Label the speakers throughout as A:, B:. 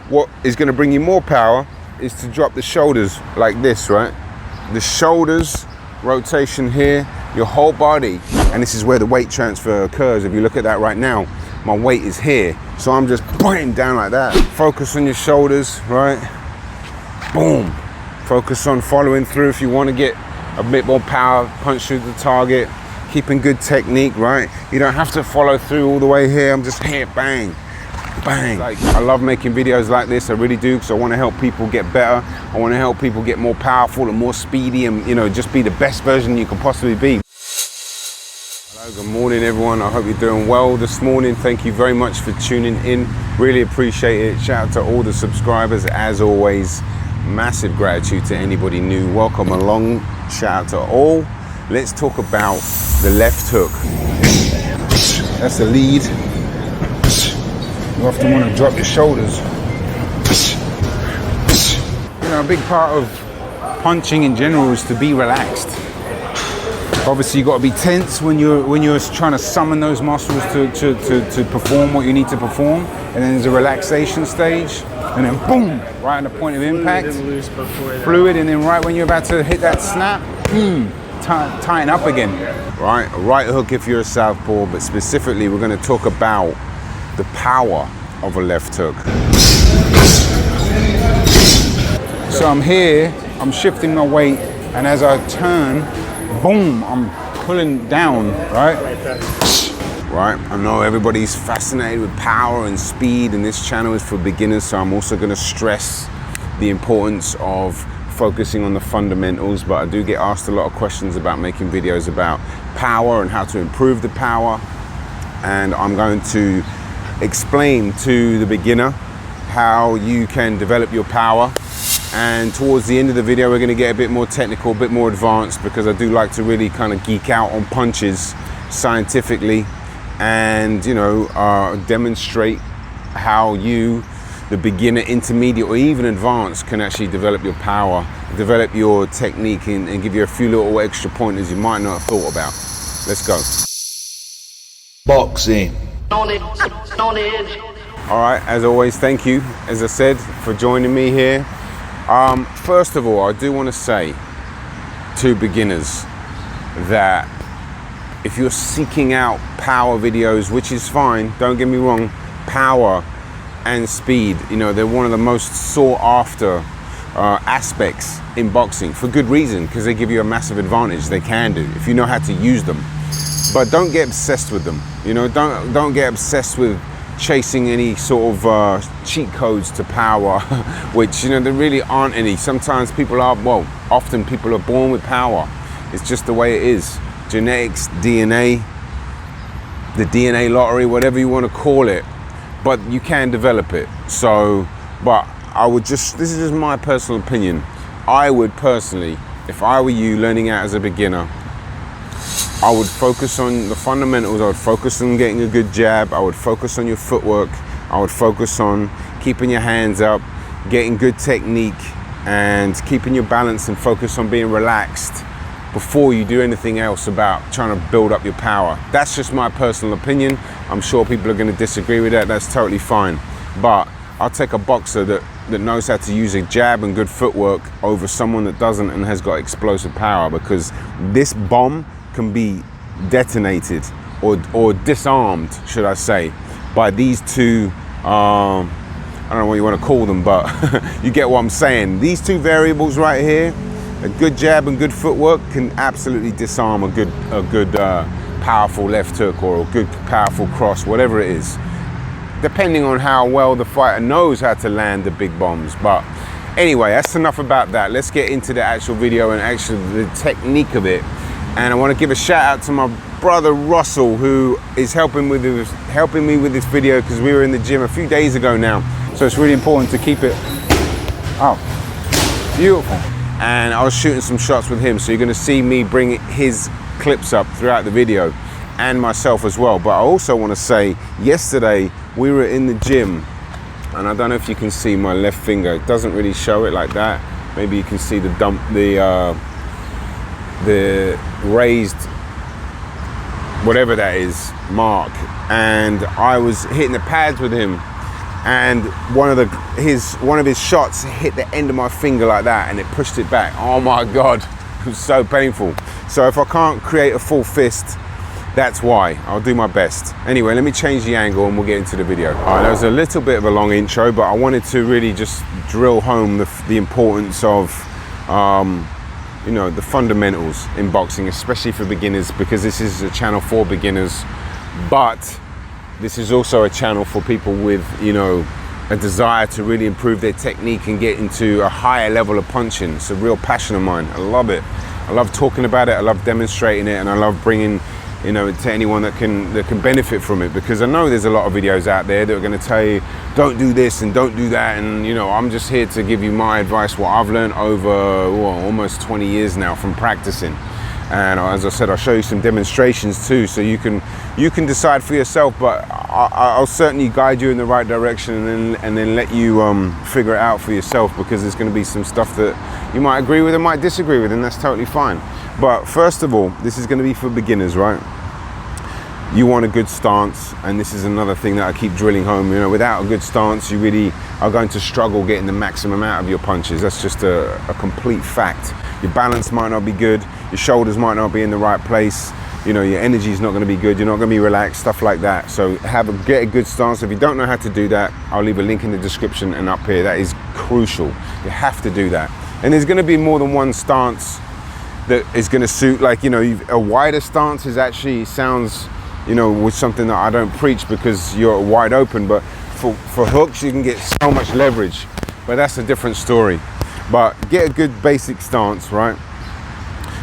A: what is going to bring you more power is to drop the shoulders like this, right? The shoulders, rotation here, your whole body. And this is where the weight transfer occurs. If you look at that right now, my weight is here. So I'm just pointing down like that. Focus on your shoulders, right? Boom. Focus on following through if you want to get a bit more power, punch through the target, keeping good technique, right? You don't have to follow through all the way here. I'm just here, bang, bang. Like, I love making videos like this, I really do, because I want to help people get better. I want to help people get more powerful and more speedy and, you know, just be the best version you can possibly be. Hello, good morning everyone. I hope you're doing well this morning. Thank you very much for tuning in. Really appreciate it. Shout out to all the subscribers as always. Massive gratitude to anybody new. Welcome along. Shout out to all. Let's talk about the left hook. That's the lead. You often want to drop your shoulders. You know, a big part of punching in general is to be relaxed. Obviously, you got to be tense when you're trying to summon those muscles to perform what you need to perform, and then there's a relaxation stage, and then boom, right at the point of impact, fluid, and then right when you're about to hit that snap, tighten up again. Right, a right hook if you're a southpaw, but specifically we're going to talk about the power of a left hook. So I'm here, I'm shifting my weight, and as I turn, boom, I'm pulling down, right? Right, I know everybody's fascinated with power and speed, and this channel is for beginners, so I'm also going to stress the importance of focusing on the fundamentals, but I do get asked a lot of questions about making videos about power and how to improve the power, and I'm going to explain to the beginner how you can develop your power. And towards the end of the video, we're going to get a bit more technical, a bit more advanced, because I do like to really kind of geek out on punches scientifically and, you know, demonstrate how you, the beginner, intermediate, or even advanced, can actually develop your power, develop your technique, and give you a few little extra pointers you might not have thought about. Let's go.
B: Boxing.
A: All right, as always, thank you, as I said, for joining me here. First of all, I do want to say to beginners that if you're seeking out power videos, which is fine, don't get me wrong, power and speed, you know, they're one of the most sought after aspects in boxing, for good reason, because they give you a massive advantage. They can do, if you know how to use them. But don't get obsessed with them, you know, don't get obsessed with chasing any sort of cheat codes to power, which, you know, there really aren't any. Sometimes people are, well, often people are born with power. It's just the way it is. Genetics, DNA, the DNA lottery, whatever you want to call it, but you can develop it. So, but I would just, this is just my personal opinion, I would personally, if I were you learning out as a beginner, I would focus on the fundamentals. I would focus on getting a good jab. I would focus on your footwork. I would focus on keeping your hands up, getting good technique, and keeping your balance, and focus on being relaxed before you do anything else about trying to build up your power. That's just my personal opinion. I'm sure people are going to disagree with that. That's totally fine. But I'll take a boxer that knows how to use a jab and good footwork over someone that doesn't and has got explosive power, because this bomb can be detonated or disarmed, should I say, by these two, I don't know what you want to call them, but you get what I'm saying. These two variables right here, a good jab and good footwork, can absolutely disarm a good powerful left hook or a good powerful cross, whatever it is, depending on how well the fighter knows how to land the big bombs. But anyway, that's enough about that. Let's get into the actual video and actually the technique of it. And I want to give a shout out to my brother Russell, who is helping me with this video, because we were in the gym a few days ago now. So it's really important to keep it, beautiful. And I was shooting some shots with him, so you're going to see me bring his clips up throughout the video, and myself as well. But I also want to say, yesterday we were in the gym, and I don't know if you can see my left finger. It doesn't really show it like that. Maybe you can see the raised, whatever that is, mark. And I was hitting the pads with him, and one of his shots hit the end of my finger like that, and it pushed it back. Oh my God, it was so painful. So if I can't create a full fist, that's why. I'll do my best. Anyway, let me change the angle and we'll get into the video. All right, that was a little bit of a long intro, but I wanted to really just drill home the importance of you know, the fundamentals in boxing, especially for beginners, because this is a channel for beginners, but this is also a channel for people with, you know, a desire to really improve their technique and get into a higher level of punching. It's a real passion of mine. I love it. I love talking about it. I love demonstrating it, and I love bringing, you know, to anyone that can benefit from it, because I know there's a lot of videos out there that are going to tell you don't do this and don't do that, and you know, I'm just here to give you my advice, what I've learned over almost 20 years now from practicing. And as I said, I'll show you some demonstrations too, so you can decide for yourself, but I'll certainly guide you in the right direction, and then let you figure it out for yourself, because there's going to be some stuff that you might agree with and might disagree with, and that's totally fine. But first of all, this is going to be for beginners, right? You want a good stance, and this is another thing that I keep drilling home. You know, without a good stance, you really are going to struggle getting the maximum out of your punches. That's just a complete fact. Your balance might not be good, your shoulders might not be in the right place, you know, your energy is not going to be good, you're not going to be relaxed, stuff like that. So get a good stance. If you don't know how to do that, I'll leave a link in the description and up here. That is crucial. You have to do that. And there's going to be more than one stance that is going to suit. Like, you know, a wider stance is actually sounds, you know, with something that I don't preach, because you're wide open, but for hooks you can get so much leverage, but that's a different story. But get a good basic stance, right?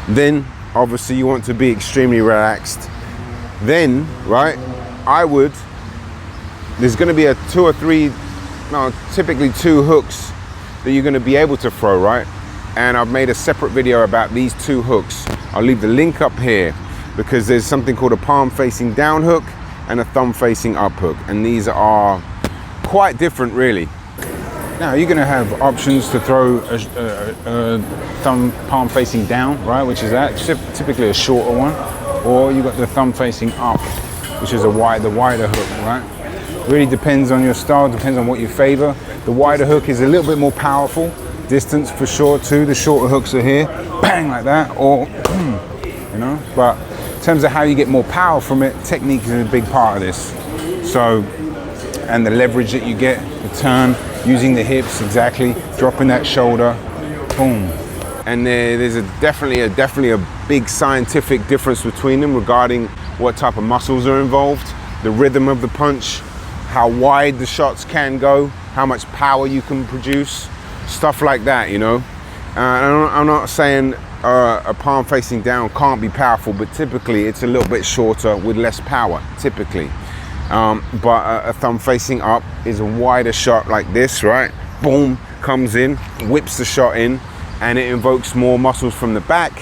A: Then obviously you want to be extremely relaxed. Then, right, there's going to be typically two hooks that you're going to be able to throw, right? And I've made a separate video about these two hooks. I'll leave the link up here, because there's something called a palm facing down hook and a thumb facing up hook, and these are quite different really. Now you're going to have options to throw a thumb palm facing down, right, which is typically a shorter one, or you got the thumb facing up, which is the wider hook, right? Really depends on your style, depends on what you favor. The wider hook is a little bit more powerful, distance for sure too. The shorter hooks are here, bang, like that, or you know. But in terms of how you get more power from it, technique is a big part of this. So, and the leverage that you get, the turn, using the hips, exactly, dropping that shoulder, boom. And there's definitely a big scientific difference between them regarding what type of muscles are involved, the rhythm of the punch, how wide the shots can go, how much power you can produce, stuff like that, you know. I'm not saying a palm facing down can't be powerful, but typically it's a little bit shorter with less power, typically. But a thumb facing up is a wider shot like this, right? Boom, comes in, whips the shot in, and it invokes more muscles from the back.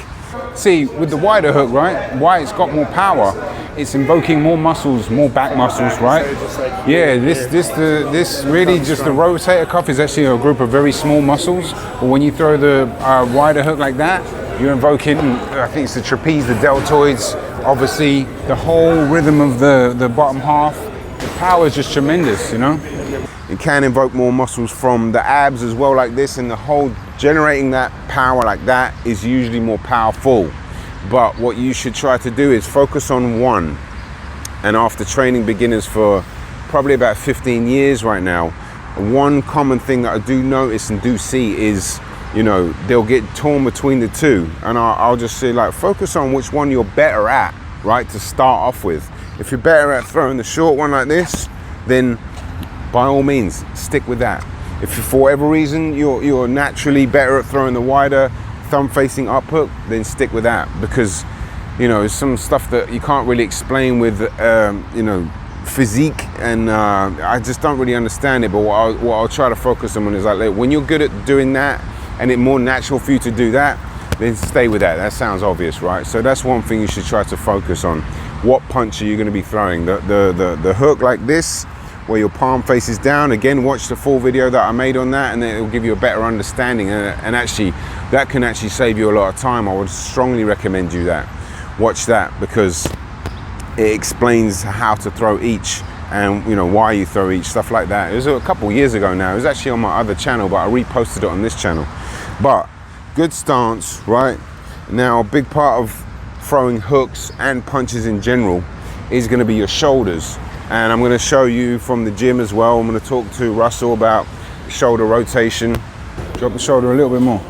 A: See, with the wider hook, right, why it's got more power, it's invoking more muscles, more back muscles, right? Yeah, this really just the rotator cuff is actually a group of very small muscles, but when you throw the wider hook like that, you're invoking, I think it's the trapeze, the deltoids, obviously the whole rhythm of the bottom half. The power is just tremendous, you know. It can invoke more muscles from the abs as well, like this, and the whole generating that power like that is usually more powerful. But what you should try to do is focus on one. And after training beginners for probably about 15 years right now, one common thing that I do notice and do see is, you know, they'll get torn between the two, and I'll just say, like, focus on which one you're better at, right, to start off with. If you're better at throwing the short one like this, then by all means stick with that. If for whatever reason you're naturally better at throwing the wider thumb facing up hook, then stick with that, because, you know, it's some stuff that you can't really explain with you know, physique, and I just don't really understand it. But what I'll try to focus on is, like, when you're good at doing that and it's more natural for you to do that, then stay with that. That sounds obvious, right? So that's one thing you should try to focus on. What punch are you going to be throwing? The hook like this, where your palm faces down. Again, watch the full video that I made on that, and then it'll give you a better understanding, and actually that can actually save you a lot of time. I would strongly recommend you that. Watch that, because it explains how to throw each, and you know why you throw each, stuff like that. It was a couple years ago now. It was actually on my other channel, but I reposted it on this channel. But good stance, right? Now a big part of throwing hooks and punches in general is going to be your shoulders, and I'm going to show you from the gym as well. I'm going to talk to Russell about shoulder rotation. Drop the shoulder a little bit more.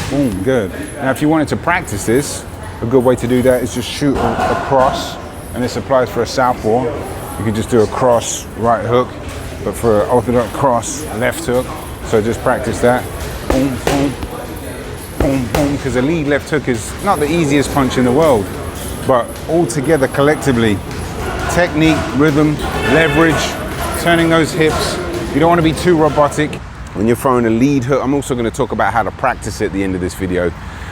A: Boom, good. Now if you wanted to practice this, a good way to do that is just shoot across, and this applies for a southpaw. You can just do a cross right hook, but for an orthodox cross left hook. So just practice that. Boom, boom. Boom, boom, because a lead left hook is not the easiest punch in the world, but all together collectively, technique, rhythm, leverage, turning those hips. You don't want to be too robotic. When you're throwing a lead hook, I'm also going to talk about how to practice it at the end of this video,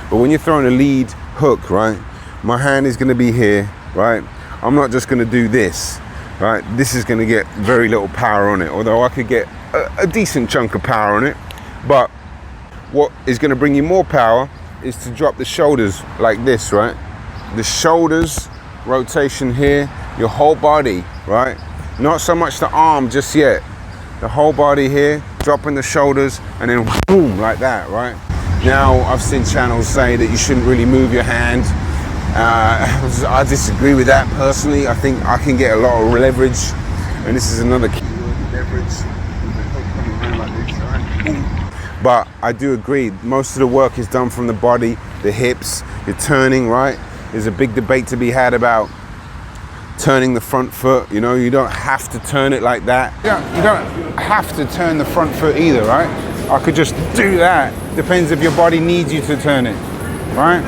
A: but when you're throwing a lead hook, right, my hand is going to be here, right? I'm not just going to do this, right? This is going to get very little power on it, although I could get a decent chunk of power on it, but what is going to bring you more power is to drop the shoulders like this, right? The shoulders, rotation here, your whole body, right? Not so much the arm just yet. The whole body here, dropping the shoulders, and then boom, like that, right? Now, I've seen channels say that you shouldn't really move your hand. I disagree with that personally. I think I can get a lot of leverage, and this is another key word, leverage. Like this, right? Boom. But I do agree, most of the work is done from the body, the hips, you're turning, right? There's a big debate to be had about turning the front foot. You know, you don't have to turn it like that. You don't have to turn the front foot either, right? I could just do that. Depends if your body needs you to turn it, right?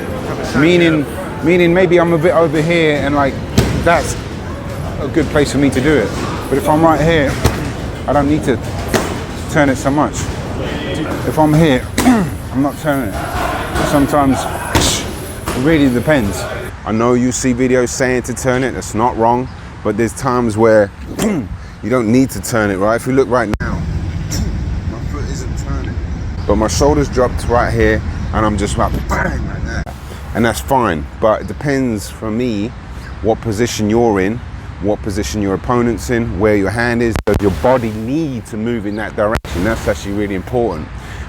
A: Meaning maybe I'm a bit over here and like, that's a good place for me to do it. But if I'm right here, I don't need to turn it so much. If I'm here, I'm not turning it. Sometimes it really depends. I know you see videos saying to turn it, that's not wrong, but there's times where you don't need to turn it, right? If you look right now, my foot isn't turning, but my shoulders dropped right here, and I'm just like bang like that, and that's fine. But it depends for me what position you're in, what position your opponent's in, where your hand is. Does your body need to move in that direction? That's actually really important.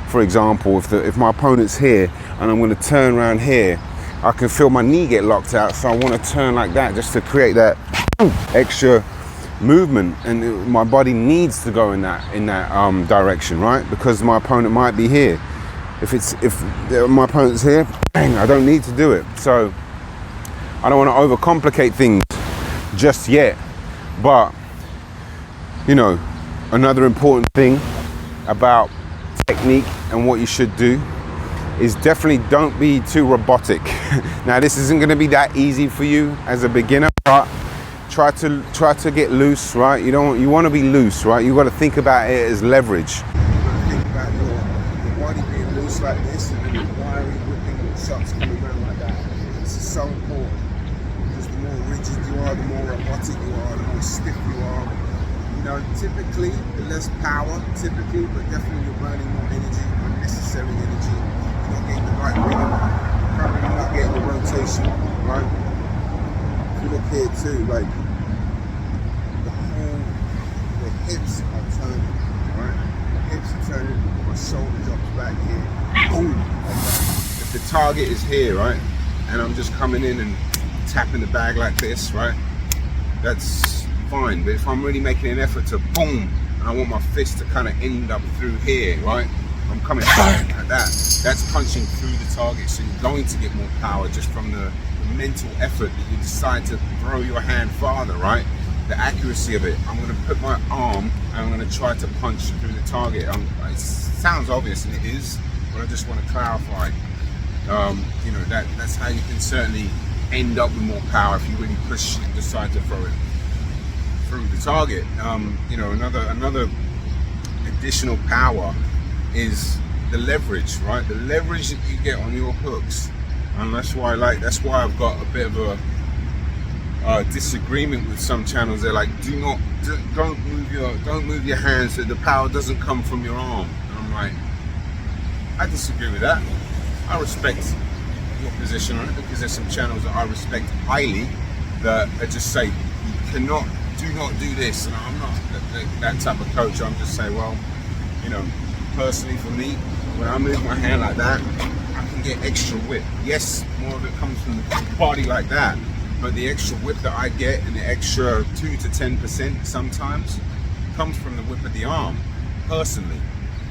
A: For example, if my opponent's here and I'm going to turn around here, I can feel my knee get locked out, so I want to turn like that just to create that extra movement, and my body needs to go in that direction, right? Because my opponent might be here. If my opponent's here, bang, I don't need to do it. So I don't want to overcomplicate things just yet. But you know, another important thing about technique and what you should do is definitely don't be too robotic. Now this isn't going to be that easy for you as a beginner, but try to get loose, right? You want to be loose, right? You got to think about it as leverage. You got to think about your body being loose like this, and then the wiry whipping shots coming around like that. This is so important, because the more rigid you are, the more robotic you are, the more stiff you are. You know, typically the less power, but definitely you're burning more energy, unnecessary energy. You're not getting the right rhythm, probably not getting the rotation, right? If you look here too, like the hips are turning, right? The hips are turning, my shoulder drops back here, boom, like that. If the target is here, right, and I'm just coming in and tapping the bag like this, right, that's fine. But if I'm really making an effort to boom, and I want my fist to kind of end up through here, right, I'm coming like that, that's punching through the target, so you're going to get more power just from the mental effort that you decide to throw your hand farther, right? The accuracy of it. I'm going to put my arm and I'm going to try to punch through the target. It sounds obvious, and it is, but I just want to clarify. You know, that's how you can certainly end up with more power if you really push and decide to throw it through the target. You know, another additional power is the leverage, right? The leverage that you get on your hooks, and that's why I've got a bit of a disagreement with some channels. They're like, don't move your hands, so the power doesn't come from your arm. And I'm like, I disagree with that. I respect your position on it, because there's some channels that I respect highly that just say you cannot do not do this. And I'm not that type of coach. I'm just saying, well, you know, personally for me, when I move my hand like that, I can get extra whip. Yes, more of it comes from the body like that, but the extra whip that I get and the extra 2 to 10% sometimes comes from the whip of the arm, personally.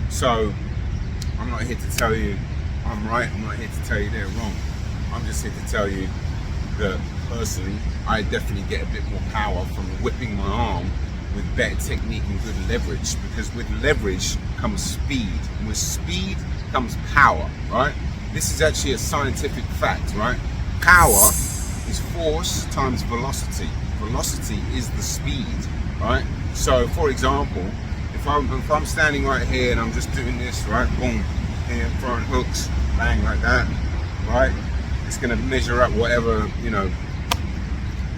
A: So I'm not here to tell you I'm right, I'm not here to tell you they're wrong. I'm just here to tell you that personally, I definitely get a bit more power from whipping my arm with better technique and good leverage, because with leverage comes speed, and with speed comes power, right? This is actually a scientific fact, right? Power is force times velocity. Velocity is the speed, right? So for example, if I'm standing right here and I'm just doing this, right, boom, here, throwing hooks, bang, like that, right? It's gonna measure up whatever, you know,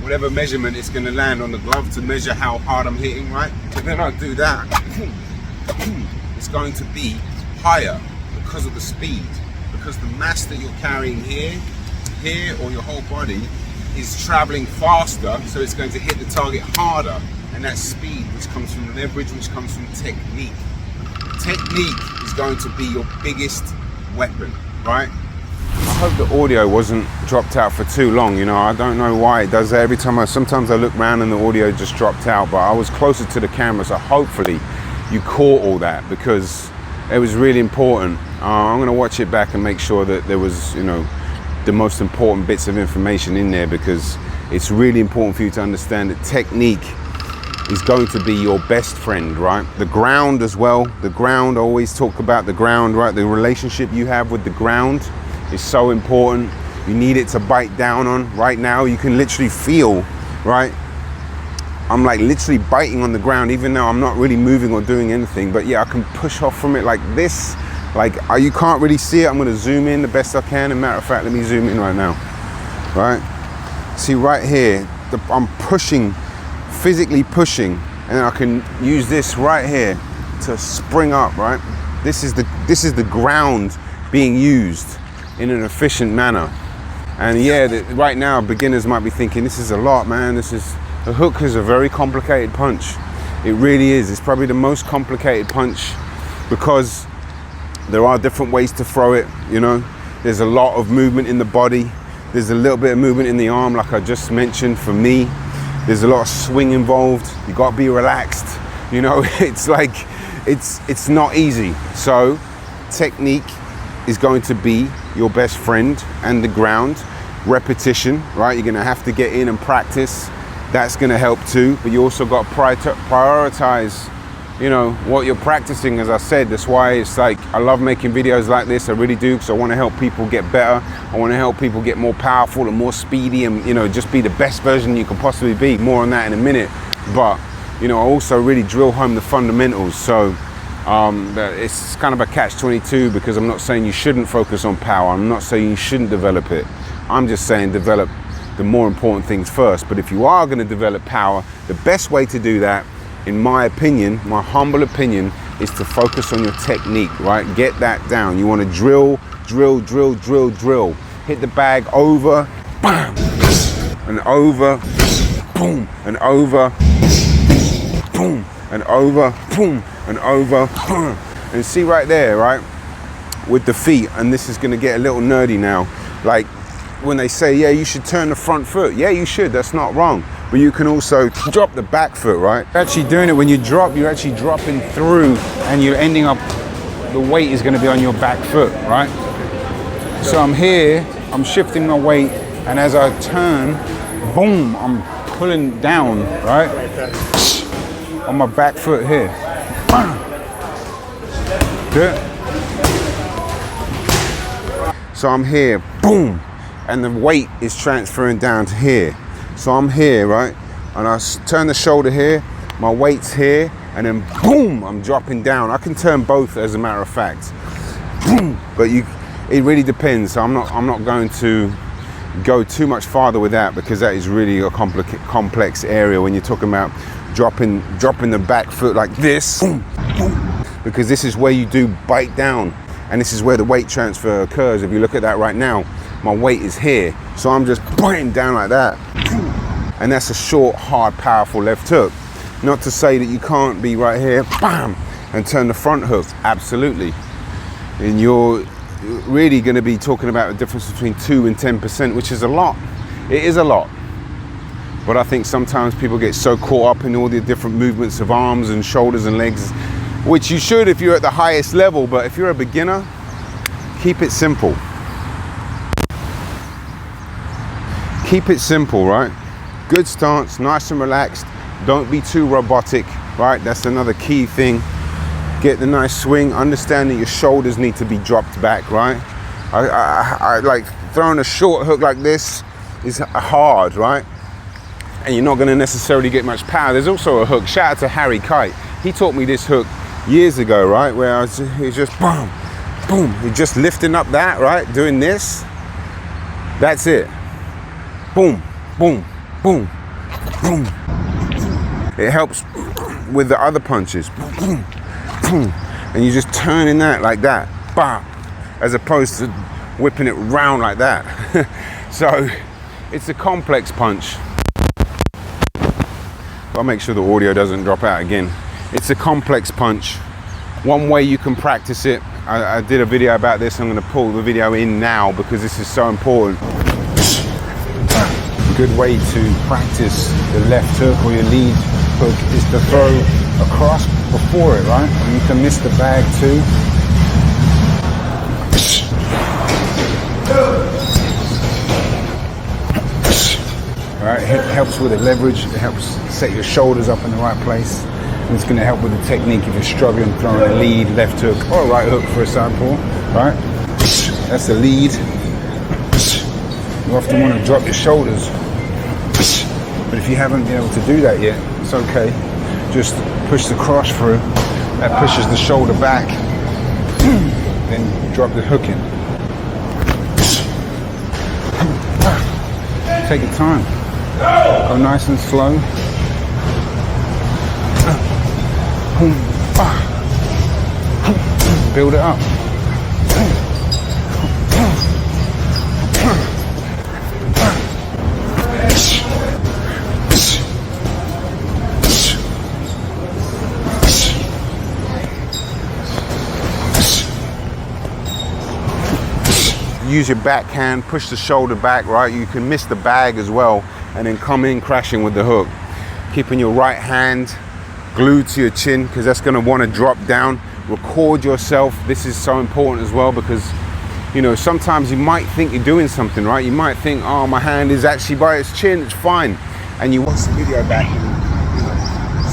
A: whatever measurement it's gonna land on the glove to measure how hard I'm hitting, right? But then I do that, it's going to be higher because of the speed, because the mass that you're carrying here, or your whole body is traveling faster, so it's going to hit the target harder. And that's speed, which comes from leverage, which comes from technique. Technique is going to be your biggest weapon, right? I hope the audio wasn't dropped out for too long. You know, I don't know why it does that every time. Sometimes I look around and the audio just dropped out, but I was closer to the camera, so hopefully you caught all that, because it was really important. I'm gonna watch it back and make sure that there was, you know, the most important bits of information in there, because it's really important for you to understand that technique is going to be your best friend, right? The ground as well. The ground, I always talk about the ground, right? The relationship you have with the ground is so important. You need it to bite down on. Right now, you can literally feel, right? I'm like literally biting on the ground, even though I'm not really moving or doing anything. But yeah, I can push off from it like this. Like, you can't really see it. I'm gonna zoom in the best I can. As a matter of fact, let me zoom in right now, right? See right here, I'm pushing, physically pushing, and I can use this right here to spring up, right? This is the ground being used in an efficient manner. And yeah, right now beginners might be thinking, this is a lot, man. The hook is a very complicated punch. It really is. It's probably the most complicated punch, because there are different ways to throw it, you know. There's a lot of movement in the body. There's a little bit of movement in the arm, like I just mentioned. For me, there's a lot of swing involved. You got to be relaxed, you know. It's like, it's not easy. So technique is going to be your best friend, and the ground. Repetition, right? You're gonna have to get in and practice. That's gonna help too, but you also got to prioritize, you know, what you're practicing. As I said, that's why it's like, I love making videos like this. I really do, because I want to help people get better. I want to help people get more powerful and more speedy, and, you know, just be the best version you can possibly be. More on that in a minute. But, you know, I also really drill home the fundamentals. So it's kind of a catch-22, because I'm not saying you shouldn't focus on power. I'm not saying you shouldn't develop it. I'm just saying develop the more important things first. But if you are going to develop power, the best way to do that, in my opinion, my humble opinion, is to focus on your technique, right? Get that down. You want to drill, drill, drill, drill, drill. Hit the bag over, bam, and over, boom, and over, boom, and over, boom, and over, boom. And see right there, right? With the feet, and this is going to get a little nerdy now. Like when they say, yeah, you should turn the front foot. Yeah, you should. That's not wrong. But you can also drop the back foot, right? Actually doing it when you drop, you're actually dropping through, and you're ending up, the weight is going to be on your back foot, right? So I'm here, I'm shifting my weight, and as I turn, boom, I'm pulling down, right? On my back foot here. Good. So I'm here, boom, and the weight is transferring down to here. So I'm here, right? And I turn the shoulder here, my weight's here, and then boom, I'm dropping down. I can turn both, as a matter of fact. Boom. But it really depends. So I'm not going to go too much farther with that, because that is really a complex area when you're talking about dropping the back foot like this. Boom, boom. Because this is where you do bite down, and this is where the weight transfer occurs. If you look at that right now, my weight is here. So I'm just biting down like that. And that's a short, hard, powerful left hook. Not to say that you can't be right here, bam, and turn the front hook, absolutely. And you're really going to be talking about the difference between 2 and 10%, which is a lot. It is a lot. But I think sometimes people get so caught up in all the different movements of arms and shoulders and legs, which you should if you're at the highest level, but if you're a beginner, keep it simple. Keep it simple, right? Good stance, nice and relaxed. Don't be too robotic, right? That's another key thing. Get the nice swing. Understand that your shoulders need to be dropped back, right? I like throwing a short hook like this is hard, right? And you're not going to necessarily get much power. There's also a hook. Shout out to Harry Kite. He taught me this hook years ago, right? Where he was just boom, boom. You're just lifting up that, right? Doing this. That's it. Boom, boom, boom, boom. It helps with the other punches. Boom, boom, boom. And you're just turning that like that. Bah, as opposed to whipping it round like that. So it's a complex punch. I'll make sure the audio doesn't drop out again. It's a complex punch. One way you can practice it, I did a video about this. I'm going to pull the video in now because this is so important. A good way to practice the left hook or your lead hook is to throw across before it, right? And you can miss the bag too. Right, it helps with the leverage, it helps set your shoulders up in the right place, and it's going to help with the technique if you're struggling throwing a lead, left hook, or a right hook for example, right? That's the lead. You often want to drop your shoulders, but if you haven't been able to do that yet, it's okay. Just push the cross through, that pushes the shoulder back, then drop the hook in. Take your time. Go nice and slow. Build it up. Use your backhand, push the shoulder back, right? You can miss the bag as well and then come in crashing with the hook. Keeping your right hand glued to your chin because that's going to want to drop down. Record yourself. This is so important as well because, you know, sometimes you might think you're doing something, right? You might think, oh, my hand is actually by its chin, it's fine. And you watch the video back and, you know,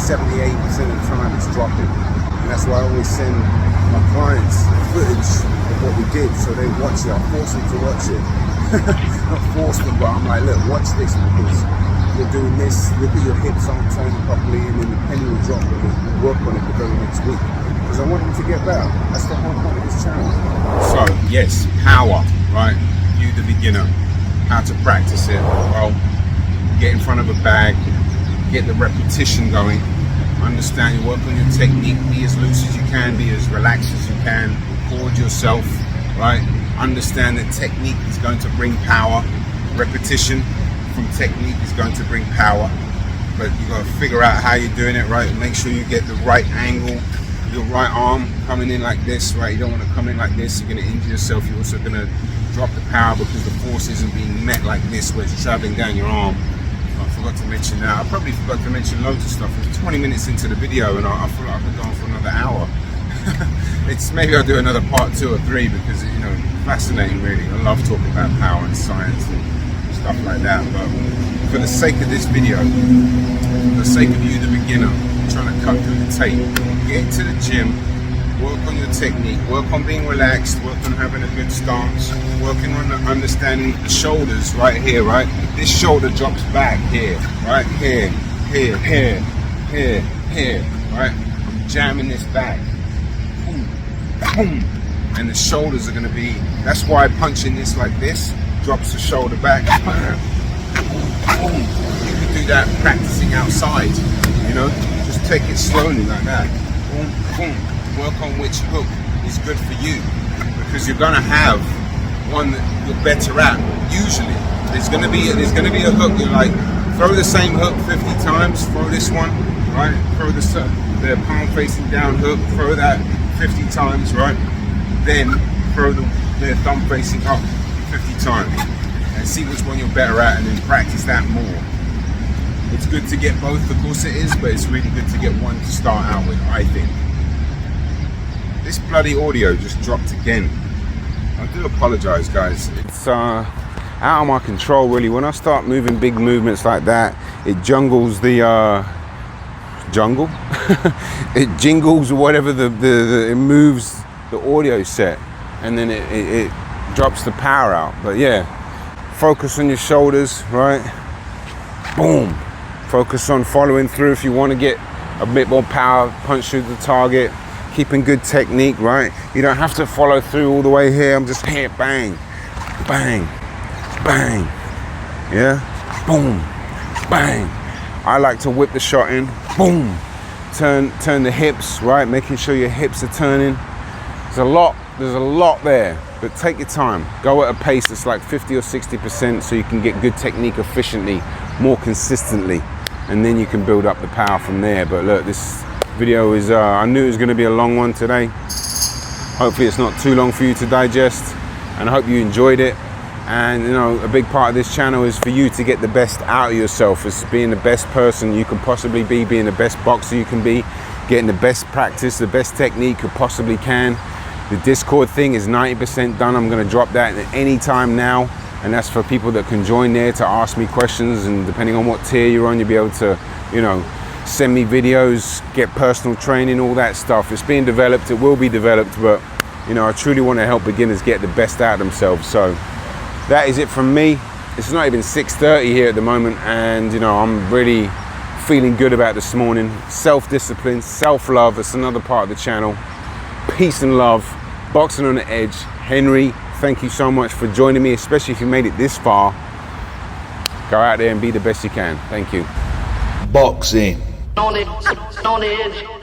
A: 78% of the time it's dropping. And that's why I always send my clients footage of what we did so they watch it. I force them to watch it. Not force them, but I'm like, look, watch this because you're doing this, look at your hips aren't turning properly, and then the penny will drop and we'll work on it the very next week. Because I want them to get better. That's the whole point of this channel. So, yes, power, right? You, the beginner, how to practice it. Well, get in front of a bag, get the repetition going, understand you work on your technique, be as loose as you can, be as relaxed as you can, record yourself, right? Understand that technique is going to bring power. Repetition from technique is going to bring power. But you got to figure out how you're doing it, right? Make sure you get the right angle. Your right arm coming in like this, right? You don't want to come in like this. You're going to injure yourself. You're also going to drop the power because the force isn't being met like this where it's traveling down your arm. I forgot to mention that. I probably forgot to mention loads of stuff. It's 20 minutes into the video and I feel like I could go on for another hour. It's maybe I'll do another part 2 or 3 because, you know, fascinating really. I love talking about power and science and stuff like that. But for the sake of this video, for the sake of you, the beginner, trying to cut through the tape, get to the gym, work on your technique, work on being relaxed, work on having a good stance, working on understanding the shoulders right here, right? This shoulder drops back here, right? Here, here, here, here, here, right? I'm jamming this back. Boom, boom. And the shoulders are gonna be, that's why punching this like this drops the shoulder back. Boom. You can do that practicing outside, you know? Just take it slowly like that. Boom, boom. Work on which hook is good for you because you're gonna have one that you're better at. Usually, there's gonna be a hook you're like, throw the same hook 50 times, throw this one, right? Throw the palm facing down hook, throw that 50 times, right? Then throw the thumb facing up 50 times and see which one you're better at, and then practice that more. It's good to get both, of course it is, but it's really good to get one to start out with, I think. This bloody audio just dropped again. I do apologize, guys. It's out of my control, really. When I start moving big movements like that, it jungles the jungle. It jingles or whatever, it moves the audio set, and then it drops the power out. But yeah, focus on your shoulders, right? Boom. Focus on following through if you want to get a bit more power, punch through the target. Keeping good technique, right? You don't have to follow through all the way here. I'm just here, bang, bang, bang, yeah, boom, bang. I like to whip the shot in, boom, turn the hips, right? Making sure your hips are turning. There's a lot there, but take your time. Go at a pace that's like 50 or 60% so you can get good technique efficiently, more consistently, and then you can build up the power from there. But look, this video is, I knew it was going to be a long one today. Hopefully it's not too long for you to digest, and I hope you enjoyed it. And you know, a big part of this channel is for you to get the best out of yourself. It's being the best person you can possibly be, being the best boxer you can be, getting the best practice, the best technique you possibly can. The Discord thing is 90% done. I'm going to drop that at any time now, and that's for people that can join there to ask me questions, and depending on what tier you're on, you'll be able to, you know, send me videos, get personal training, all that stuff. It's being developed, it will be developed, but you know, I truly want to help beginners get the best out of themselves. So that is it from me. It's not even 6:30 here at the moment, and you know, I'm really feeling good about this morning. Self-discipline, self-love, that's another part of the channel. Peace and love, boxing on the edge. Henry, thank you so much for joining me, especially if you made it this far. Go out there and be the best you can. Thank you.
B: Boxing.
C: On it.